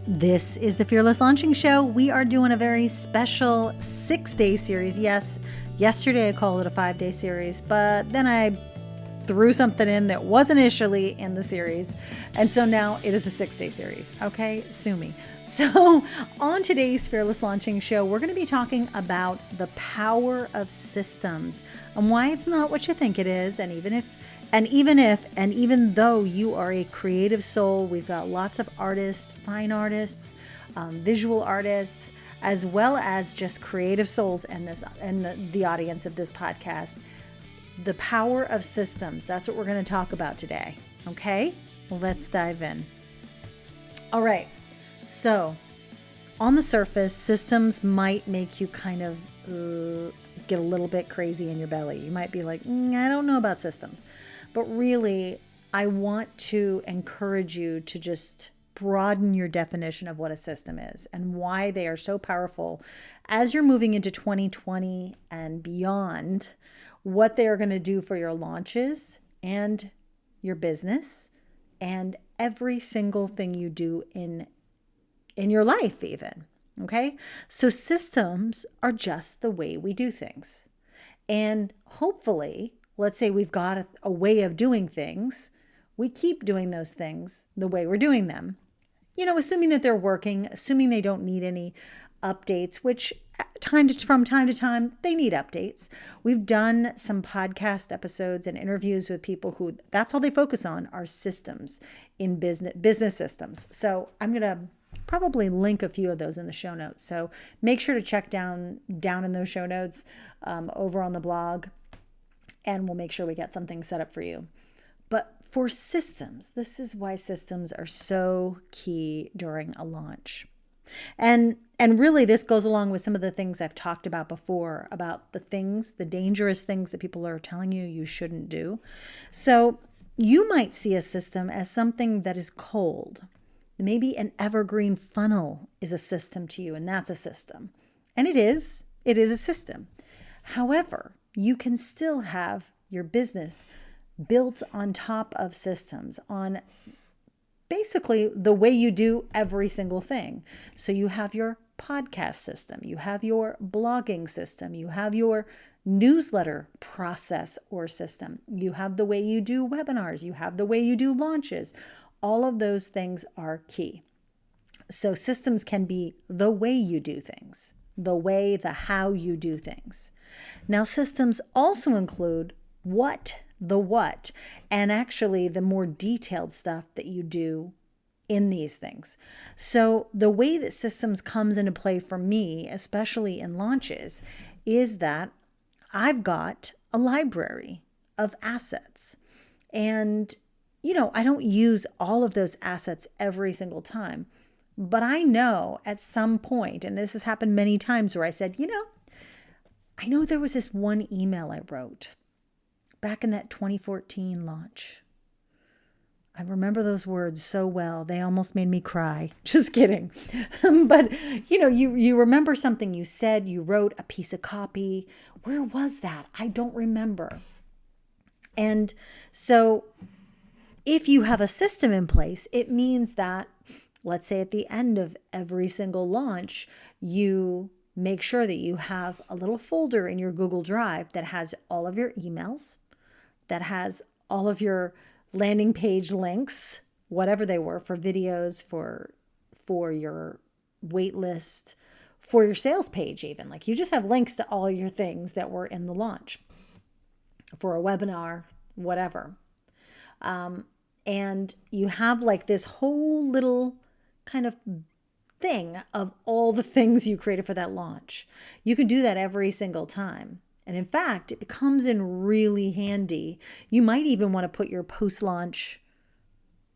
This is the Fearless Launching Show. We are doing a very special 6-day series. Yes, yesterday I called it a 5-day series, but then I threw something in that wasn't initially in the series. And so now it is a 6-day series. Okay, sue me. So on today's Fearless Launching Show, we're going to be talking about the power of systems and why it's not what you think it is. And even though you are a creative soul, we've got lots of artists, fine artists, visual artists, as well as just creative souls and the audience of this podcast. The power of systems. That's what we're going to talk about today. Okay, well, let's dive in. All right. So on the surface, systems might make you kind of get a little bit crazy in your belly. You might be like, I don't know about systems. But really, I want to encourage you to just broaden your definition of what a system is and why they are so powerful as you're moving into 2020 and beyond, what they are going to do for your launches and your business and every single thing you do in your life even. Okay? So systems are just the way we do things. And hopefully, let's say we've got a way of doing things. We keep doing those things the way we're doing them. Assuming that they're working, assuming they don't need any updates, which from time to time, they need updates. We've done some podcast episodes and interviews with people who that's all they focus on are systems in business systems. So I'm going to probably link a few of those in the show notes. So make sure to check down in those show notes over on the blog. And we'll make sure we get something set up for you. But for systems, this is why systems are so key during a launch. And really this goes along with some of the things I've talked about before, about the dangerous things that people are telling you shouldn't do. So you might see a system as something that is cold. Maybe an evergreen funnel is a system to you, and that's a system. And it is a system. However, you can still have your business built on top of systems, on basically the way you do every single thing. So you have your podcast system, you have your blogging system, you have your newsletter process or system, you have the way you do webinars, you have the way you do launches. All of those things are key. So systems can be the way you do things. The how you do things. Now, systems also include the what, and actually the more detailed stuff that you do in these things. So the way that systems comes into play for me, especially in launches, is that I've got a library of assets. And, I don't use all of those assets every single time. But I know at some point, and this has happened many times where I said, I know there was this one email I wrote back in that 2014 launch. I remember those words so well. They almost made me cry. Just kidding. But, you remember something you said, you wrote a piece of copy. Where was that? I don't remember. And so if you have a system in place, it means that, let's say at the end of every single launch, you make sure that you have a little folder in your Google Drive that has all of your emails, that has all of your landing page links, whatever they were, for videos, for your wait list, for your sales page even. Like you just have links to all your things that were in the launch for a webinar, whatever. And you have like this whole little kind of thing of all the things you created for that launch. You can do that every single time. And in fact, it comes in really handy. You might even want to put your post-launch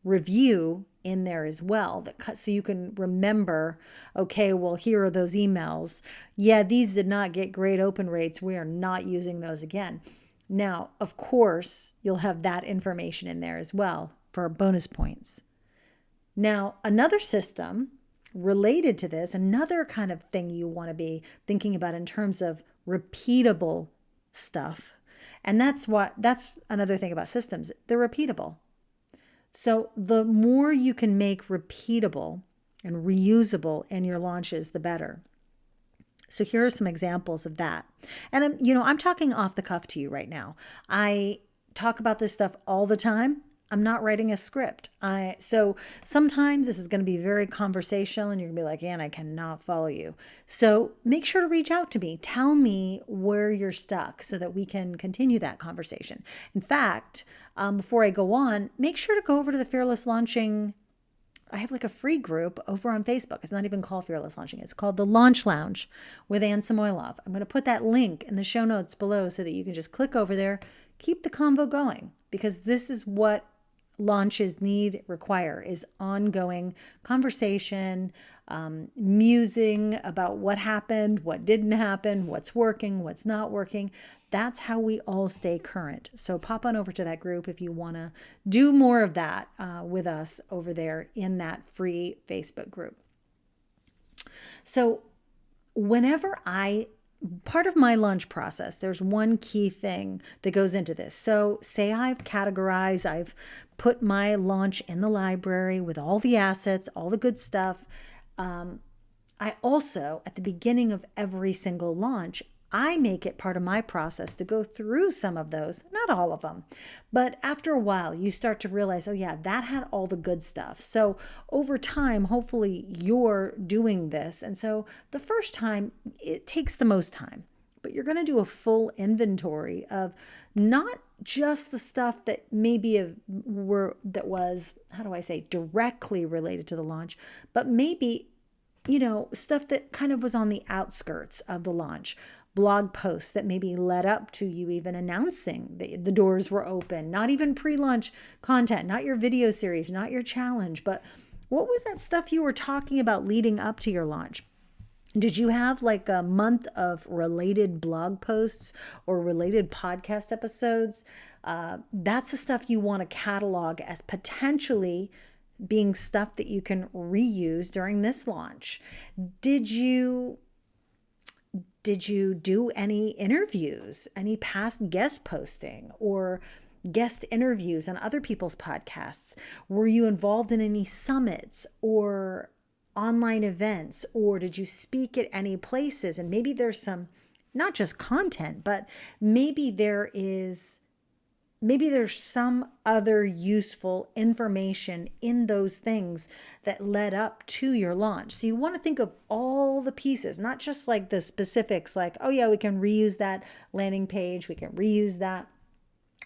review in there as well, so you can remember, okay, well, here are those emails. Yeah, these did not get great open rates. We are not using those again. Now, of course, you'll have that information in there as well for bonus points. Now, another system related to this, another kind of thing you want to be thinking about in terms of repeatable stuff. And that's another thing about systems. They're repeatable. So the more you can make repeatable and reusable in your launches, the better. So here are some examples of that. And I'm talking off the cuff to you right now. I talk about this stuff all the time. I'm not writing a script. So sometimes this is going to be very conversational and you're going to be like, Ann, I cannot follow you. So make sure to reach out to me. Tell me where you're stuck so that we can continue that conversation. In fact, before I go on, make sure to go over to the Fearless Launching. I have like a free group over on Facebook. It's not even called Fearless Launching. It's called the Launch Lounge with Ann Samoilov. I'm going to put that link in the show notes below so that you can just click over there, keep the convo going, because this is what launches require is ongoing conversation, musing about what happened, what didn't happen, what's working, what's not working. That's how we all stay current. So pop on over to that group if you want to do more of that with us over there in that free Facebook group. So part of my launch process, there's one key thing that goes into this. So say I've put my launch in the library with all the assets, all the good stuff. I also, at the beginning of every single launch, I make it part of my process to go through some of those, not all of them, but after a while you start to realize, oh yeah, that had all the good stuff. So over time, hopefully you're doing this. And so the first time it takes the most time, but you're going to do a full inventory of not just the stuff that was directly related to the launch, but maybe, stuff that kind of was on the outskirts of the launch. Blog posts that maybe led up to you even announcing the doors were open, not even pre-launch content, not your video series, not your challenge, but what was that stuff you were talking about leading up to your launch? Did you have like a month of related blog posts or related podcast episodes? That's the stuff you want to catalog as potentially being stuff that you can reuse during this launch. Did you do any interviews, any past guest posting or guest interviews on other people's podcasts? Were you involved in any summits or online events, or did you speak at any places? And maybe there's some, not just content, but maybe there's some other useful information in those things that led up to your launch. So you want to think of all the pieces, not just like the specifics, like, oh yeah, we can reuse that landing page. We can reuse that.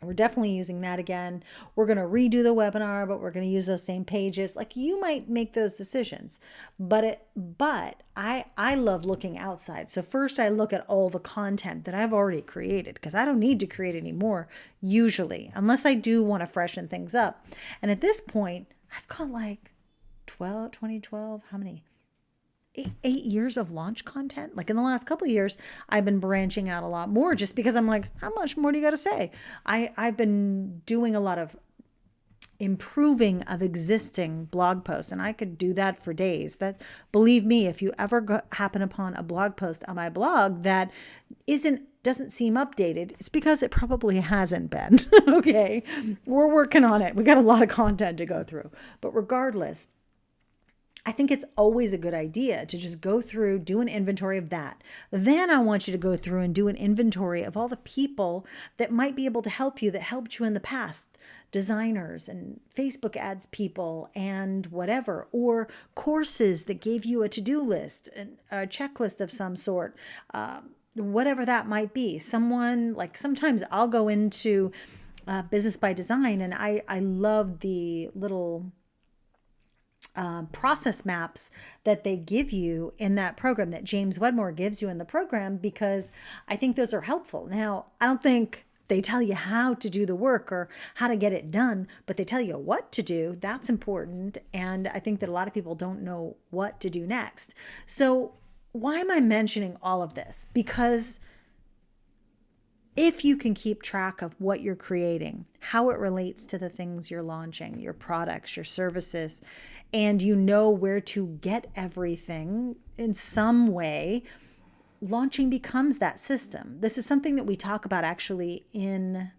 We're definitely using that again. We're going to redo the webinar, but we're going to use those same pages. Like you might make those decisions, but I love looking outside. So first I look at all the content that I've already created because I don't need to create any more usually, unless I do want to freshen things up. And at this point, I've got like 2012, how many? 8 years of launch content. Like in the last couple of years, I've been branching out a lot more just because I'm like, how much more do you got to say? I've been doing a lot of improving of existing blog posts, and I could do that for days. That, believe me, if you ever happen upon a blog post on my blog that doesn't seem updated, it's because it probably hasn't been. Okay, we're working on it. We got a lot of content to go through, but regardless, I think it's always a good idea to just go through, do an inventory of that. Then I want you to go through and do an inventory of all the people that might be able to help you, that helped you in the past, designers and Facebook ads people and whatever, or courses that gave you a to-do list, a checklist of some sort, whatever that might be. Sometimes I'll go into Business by Design, and I love the little process maps that they give you in that program, that James Wedmore gives you in the program, because I think those are helpful. Now, I don't think they tell you how to do the work or how to get it done, but they tell you what to do. That's important. And I think that a lot of people don't know what to do next. So why am I mentioning all of this? Because if you can keep track of what you're creating, how it relates to the things you're launching, your products, your services, and you know where to get everything in some way, launching becomes that system. This is something that we talked about in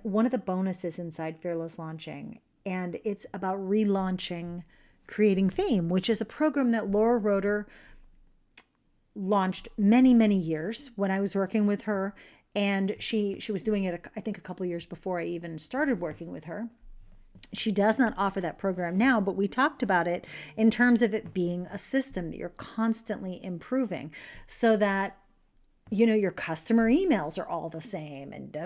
one of the bonuses inside Fearless Launching. and it's about relaunching Creating Fame, which is a program that Laura Roeder launched many, many years when I was working with her. And she was doing it, I think, a couple of years before I even started working with her. She does not offer that program now, but we talked about it in terms of it being a system that you're constantly improving so that, your customer emails are all the same and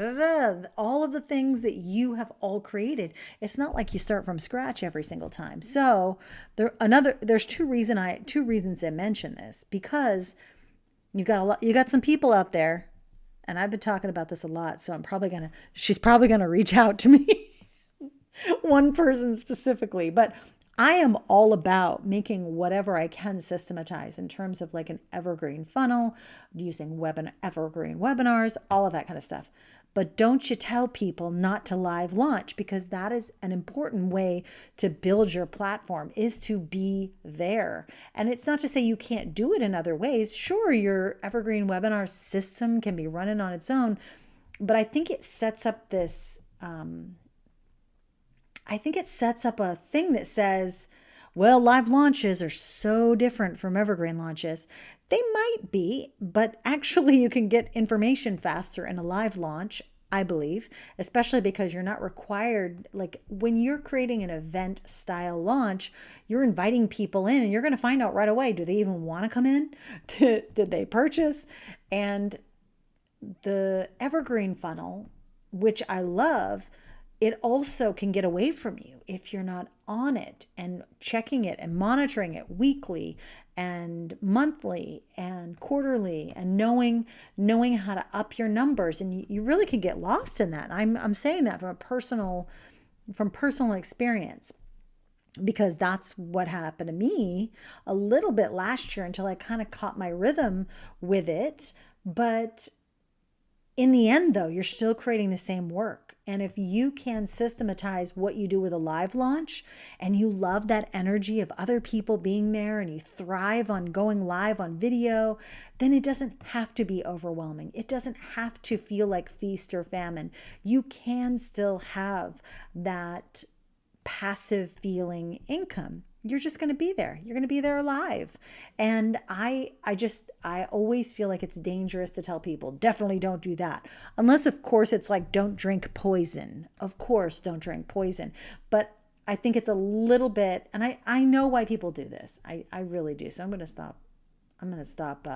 all of the things that you have all created. It's not like you start from scratch every single time. So there's two reasons I mention this, because you got some people out there, and I've been talking about this a lot. So she's probably going to reach out to me. One person specifically, but I am all about making whatever I can systematize in terms of like an evergreen funnel, using evergreen webinars, all of that kind of stuff. But don't you tell people not to live launch, because that is an important way to build your platform, is to be there. And it's not to say you can't do it in other ways. Sure, your evergreen webinar system can be running on its own, but I think it sets up this a thing that says, well, live launches are so different from evergreen launches. They might be, but actually you can get information faster in a live launch, I believe, especially because you're not required. Like when you're creating an event style launch, you're inviting people in and you're going to find out right away, do they even want to come in? Did they purchase? And the evergreen funnel, which I love, it also can get away from you if you're not on it and checking it and monitoring it weekly and monthly and quarterly and knowing how to up your numbers. And you really can get lost in that. I'm saying that from personal experience, because that's what happened to me a little bit last year until I kind of caught my rhythm with it. But in the end, though, you're still creating the same work. And if you can systematize what you do with a live launch, and you love that energy of other people being there, and you thrive on going live on video, then it doesn't have to be overwhelming. It doesn't have to feel like feast or famine. You can still have that passive feeling income. You're just going to be there. You're going to be there live. And I always feel like it's dangerous to tell people, definitely don't do that. Unless, of course, it's like, don't drink poison. Of course, don't drink poison. But I think it's a little bit, and I know why people do this. I really do. So I'm going to stop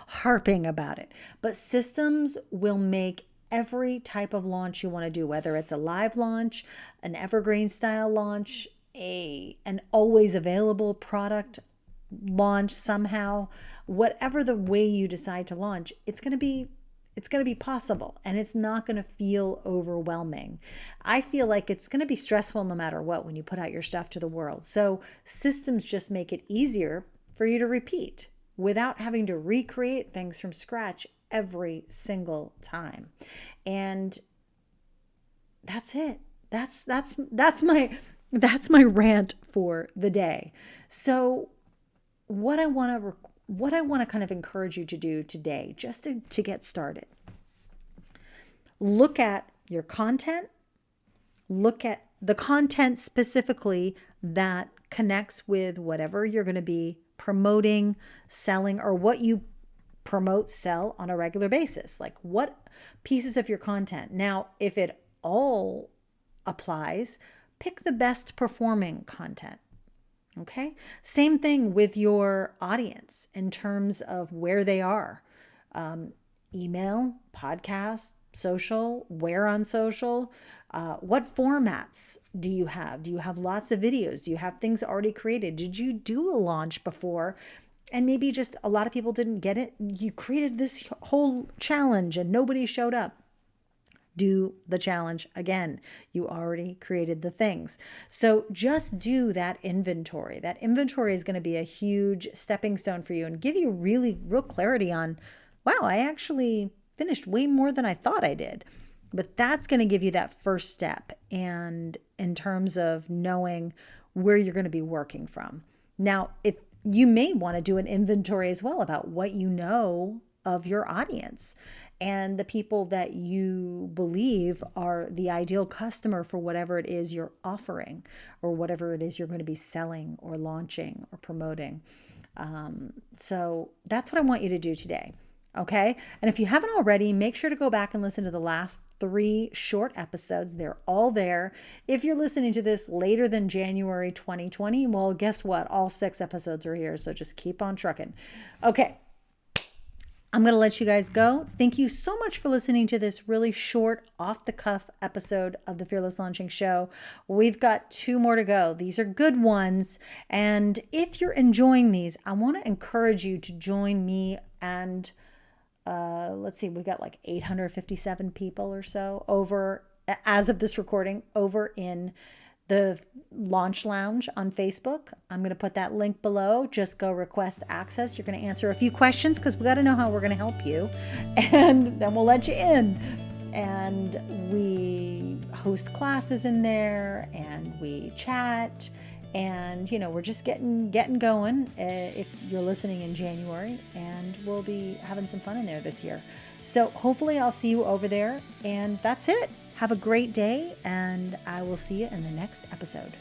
harping about it. But systems will make every type of launch you want to do, whether it's a live launch, an evergreen style launch, an always available product launch somehow, whatever the way you decide to launch, it's going to be possible, and it's not going to feel overwhelming. I feel like it's going to be stressful no matter what when you put out your stuff to the world. So systems just make it easier for you to repeat without having to recreate things from scratch every single time. And that's it. That's my rant for the day. So what I want to kind of encourage you to do today, just to get started, look at your content, look at the content specifically that connects with whatever you're going to be promoting, selling, or what you promote, sell on a regular basis. Like, what pieces of your content? Now, if it all applies, pick the best performing content. Okay. Same thing with your audience in terms of where they are. Email, podcast, social, where on social, what formats do you have? Do you have lots of videos? Do you have things already created? Did you do a launch before? And maybe just a lot of people didn't get it. You created this whole challenge and nobody showed up. Do the challenge again. You already created the things. So just do that inventory. That inventory is going to be a huge stepping stone for you and give you real clarity on, wow, I actually finished way more than I thought I did. But that's going to give you that first step, and in terms of knowing where you're going to be working from. Now, you may want to do an inventory as well about what you know of your audience and the people that you believe are the ideal customer for whatever it is you're offering or whatever it is you're going to be selling or launching or promoting. So that's what I want you to do today. Okay. And if you haven't already, make sure to go back and listen to the last 3 short episodes. They're all there. If you're listening to this later than January 2020, well, guess what? All 6 episodes are here. So just keep on trucking. Okay. I'm going to let you guys go. Thank you so much for listening to this really short, off the cuff episode of the Fearless Launching Show. We've got 2 more to go. These are good ones. And if you're enjoying these, I want to encourage you to join me and let's see, we got like 857 people or so over, as of this recording, over in the Launch Lounge on Facebook. I'm going to put that link below. Just go request access. You're going to answer a few questions because we got to know how we're going to help you. And then we'll let you in. And we host classes in there and we chat. And, we're just getting going if you're listening in January, and we'll be having some fun in there this year. So hopefully I'll see you over there, and that's it. Have a great day, and I will see you in the next episode.